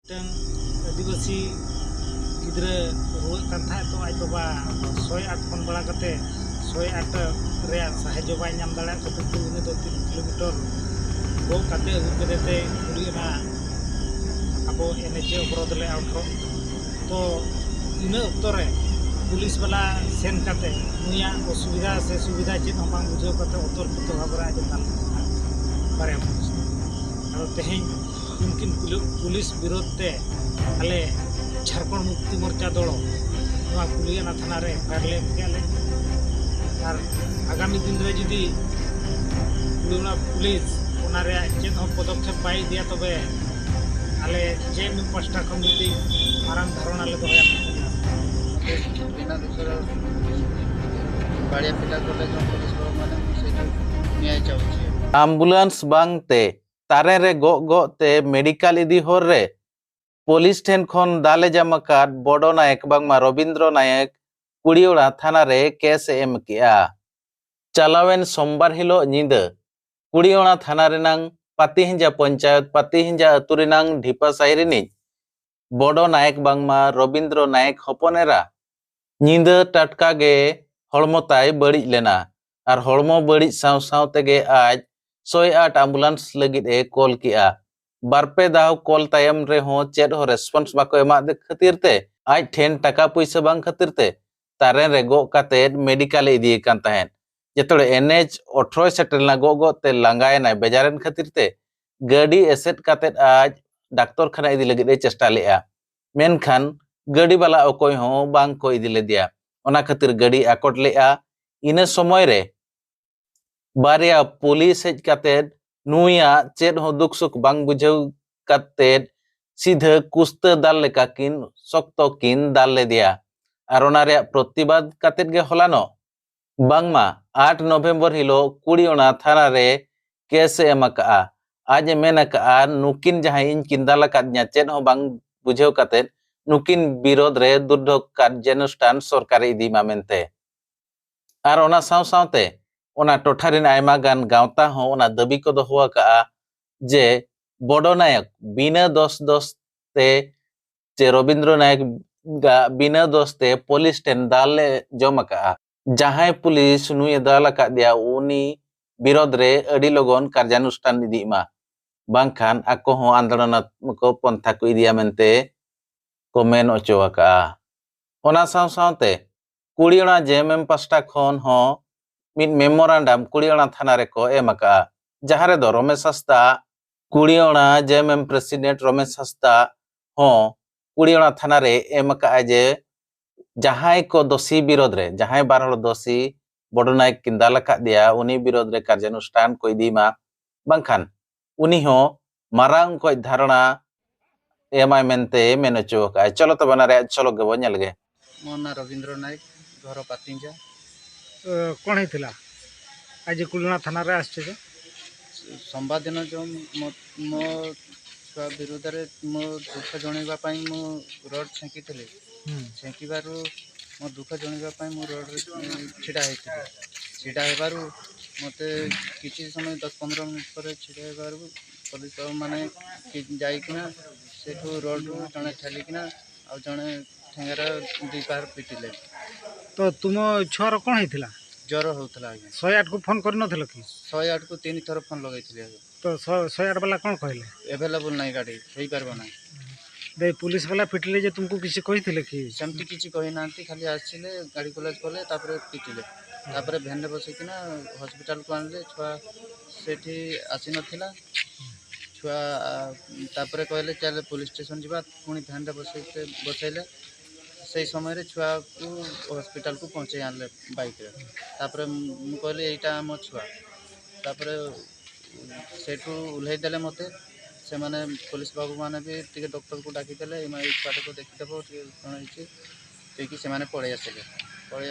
आदिवासी गिद्रा रुआ तो आज बाबा 108 फोन बड़ा करते 108 रे साहाय्य बाय नाम दाड़ा कते उनी दो 3 किलोमीटर गो कते उगदेते कुड़ीना अब एनएच अवरोध ले आउटरो तो इन अक्तो रे पुलिस वाला सेन करते नुया असुविधा से सुविधा चेत हम बांग बुझाव करते उतर पुतो भाबरा आजम बारे पुलिस तेहें उनकिन पुलिस विरोध ते आले झारखंड मुक्ति मोर्चा दल कुलियाना थाना रे फायरले केले और आगामी दिन रे जुदी पुलिस चेत हम पदक्षेप पाई दिया तबे आले जे में पास्टा कमिटी मारांग धारणा ले दोया बिना दूसरा बाड़िया पिटा को ले जो पुलिस माने से न्याय चाहछे एम्बुलेंस बांगते तारे रे गो गो ते मेडिकल इदी होर रे पुलिस ठेन खन दाले जामाकात बड़ो नायक बांगमा रविंद्र नायक कुड़ियोड़ा थाना रे केस एम किया चलावेन सोमवार हिलो निंद कुड़ियोड़ा थाना रेनांग पातिहिंजा पंचायत पातिहिंजा अतु रेनांग ढिपा साइरिनी बड़ो नायक बांगमा रविंद्र नायक हपनेरा निंद टटका गे हड़मोताय बड़ी लेना और हड़मो बड़ी साव साव तेगे आज 108 एम्बुलेंस लगित ए कॉल किया बारपे दाव कॉल तायम रे हो चेड हो रेस्पॉन्स बाको एमा दे खातिर ते आज ठेन टका पैसा बांग खातिर ते तारे रे गो काते मेडिकल इदी कान तहन जेतोड़े एनएच 18 सेटलना गो गो ते लांगाय नाय बेजारन खातिर ते गाड़ी एसेट काते आज डॉक्टर खाना इदी लगित ए चेष्टा लेआ मेनखान गाड़ी वाला अकोय हो बांग को इदी ले दिया ओना खातिर गाड़ी आकोट लेआ इने समय रे बारिया पुलिस हेज कातेद नुया चेद हो दुख सुख बांग बुझाव कातेद सीधे कुस्ते दाल लेका किन सख्तो किन दाल ले दिया और ओना रे प्रतिबाद कातेद गे हलानो बांगमा 8 नवंबर हिलो कुड़ियोना थाना रे केस एमका आज मेनका नुकिन जहां इन किंदाला काद냐 चेद हो बांग बुझाव कातेद नुकिन विरोध रे दुर्धक कार्यानुष्ठान सरकारी इदीमा मेनते और ओना साव सावते ओना टोठारिन आयमा गान गावता हो ओना दाबी को दोहुआ का जे बड़ो नायक बिना दोष ते जे रविंद्र नायक बिना दोष ते पुलिस टेन दाल जमा का जहां पुलिस नुए दाल का दिया उनी विरोध रे अडी लगन कार्यानुष्ठान इदीमा बांखान आको हो आंदोलनात्मक को पंथा को इदिया मेनते को मेन ओचोवा का ओना साव सावते कुड़ियोना जेएमएम पास्टा खन हो मिन मेमोरेंडम कुड़ियोना थाना रे को एमका जहां रे दो रमेश हस्ता कुड़ियोना जेएमएम प्रेसिडेंट रमेश हस्ता हो कुड़ियोना थाना रे एमका जे जहां को दोषी विरोध रे जहां 12 दोषी बड़ो नायक किंदाला का दिया उनी विरोध रे कार्यानुष्ठान को इदीमा बांखान उनी हो मारांग को धारणा एमआई मेनते मेनचो का चलो तो बना रे चलो गे बनेल गे मोना रविंद्र नायक घर पातिंजा कौन हेतिला आज कुलना थाना रे आछे जे सोमवार दिन जो मो छुआ विरोध रे मो दुख जणैबा पई मो रोड छेकी थले छेकीबारु मो दुख जणैबा पई मो रोड रे छिड़ा हेबारु मते किछि समय 10-15 मिनिट पर छिड़ा हेबारु पुलिस माने जाई किना सेठू रोड रो जणे ठेली किना आ जणे ठेंगारा दी पार पिटिले तो तुम छुआर कौन हेतिला ज्वर होतला आगे 108 को फोन करन थलो कि 108 को 3 थर फोन लगाइथिले तो 108 वाला कौन कहले अवेलेबल नाही गाड़ी होई परबो नाही दे पुलिस वाला पिटले जे तुमको किसी कहिथिले कि सेमती किछि कहि नांती खाली आछिले गाड़ी कॉलेज कोले तापरे पिटिले तापरे भ्यान रे बसे किना हॉस्पिटल को आनले छुआ सेठी आसी नथिला छुआ तापरे कहले चल पुलिस स्टेशन जिबा पुनी भ्यान रे बसैले से समय रे छुआ को हॉस्पिटल को पहुंचे आनले बाइक रे तापरे मु कहले एटा हम छुआ तापरे सेठू उल्हे देले मते से माने पुलिस बाबू माने भी टिके डॉक्टर को डाकी देले एमा ई छुआ को देखि देबो टिके कोन हिची टिके से माने पळे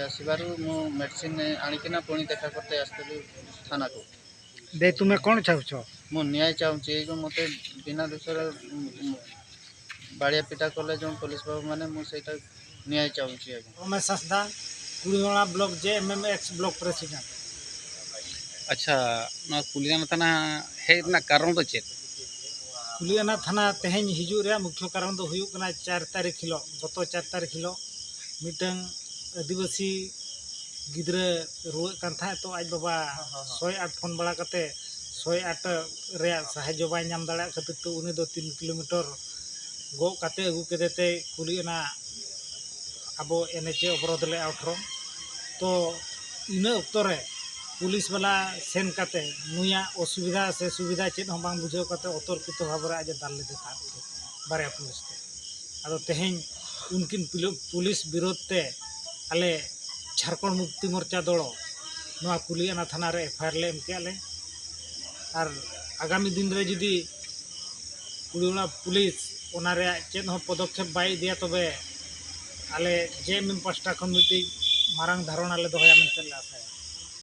आसीबारु मु मेडिसिन आनी किना पुनी देखा करते आस्तले थाना को दे तुमे कोन चाहछो मु न्याय चाहूची जो मते बिना दूसरा बाड़िया पिटा कले जो पुलिस बाबू माने मु सेटा न्याय चाहूची रमेश हस्दा कुड़ियोना ब्लॉक जे एमएमएक्स ब्लॉक प्रेसिडेंट अच्छा ना कुलियाना थाना हे ना कारण तो चेक कुलियाना थाना तेहें हिजू रे मुख्य कारण दो हुयुक कना 4 तारीख हिलो गत 4 तारीख हिलो मिटंग आदिवासी गिद्रे रुए कान था तो आज बाबा 108 फोन बड़ा कते 108 रे साहाय्य बाय नाम दाड़ा खातिर तो उनी दो 3 किलोमीटर गो कते अगु केदेते कुलियाना अबो एनएचए अवरोध ले आउटरो तो इना अक्तो रे पुलिस वाला सेन काते नुया असुविधा से सुविधा चेत हम बांग बुझाव काते अतर्कित भाव रे आज दाल ले देता बारे पुलिस ते आदो तेहें उनकिन पुलिस विरोध ते आले झारखंड मुक्ति मोर्चा दलो नवा कुलियाना थाना रे एफआईआर ले एम केले और आगामी दिन रे जुदी कुलियाना पुलिस ओना रे चेत हो पदक्षेप बाय दिया तबे आले जेएमएम पास्टा खन मिटी मारंग धारणा ले दोया मेनते आशा